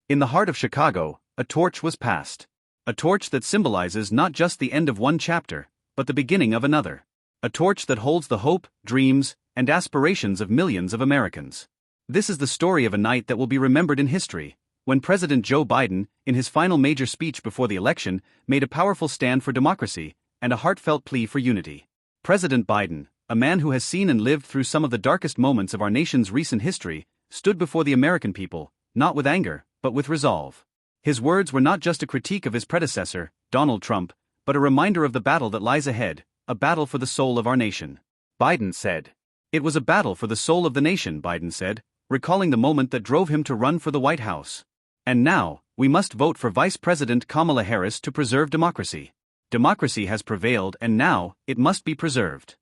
In the heart of Chicago, a torch was passed. A torch that symbolizes not just the end of one chapter, but the beginning of another. A torch that holds the hope, dreams, and aspirations of millions of Americans. This is the story of a night that will be remembered in history, when President Joe Biden, in his final major speech before the election, made a powerful stand for democracy and a heartfelt plea for unity. President Biden, a man who has seen and lived through some of the darkest moments of our nation's recent history, stood before the American people, not with anger, but with resolve. His words were not just a critique of his predecessor, Donald Trump, but a reminder of the battle that lies ahead, a battle for the soul of our nation. Biden said. It was a battle for the soul of the nation, Biden said, recalling the moment that drove him to run for the White House. And now, we must vote for Vice President Kamala Harris to preserve democracy. Democracy has prevailed and now, it must be preserved.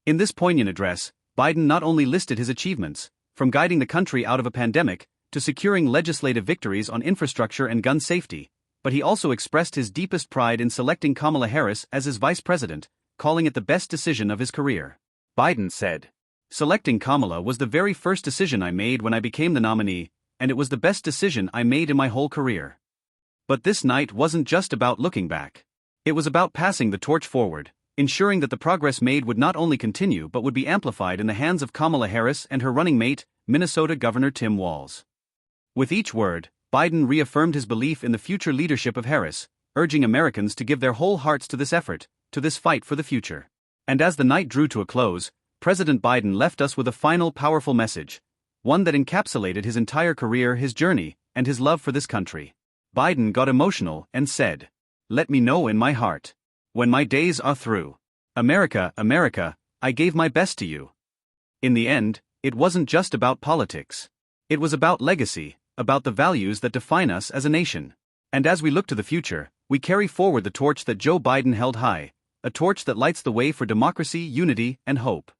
In this poignant address, Biden not only listed his achievements, from guiding the country out of a pandemic, to securing legislative victories on infrastructure and gun safety, but he also expressed his deepest pride in selecting Kamala Harris as his vice president, calling it the best decision of his career. Biden said, "Selecting Kamala was the very first decision I made when I became the nominee, and it was the best decision I made in my whole career." But this night wasn't just about looking back. It was about passing the torch forward, ensuring that the progress made would not only continue but would be amplified in the hands of Kamala Harris and her running mate, Minnesota Governor Tim Walz. With each word, Biden reaffirmed his belief in the future leadership of Harris, urging Americans to give their whole hearts to this effort, to this fight for the future. And as the night drew to a close, President Biden left us with a final powerful message, one that encapsulated his entire career, his journey, and his love for this country. Biden got emotional and said, "Let me know in my heart, when my days are through. America, America, I gave my best to you." In the end, it wasn't just about politics. It was about legacy, about the values that define us as a nation. And as we look to the future, we carry forward the torch that Joe Biden held high, a torch that lights the way for democracy, unity, and hope.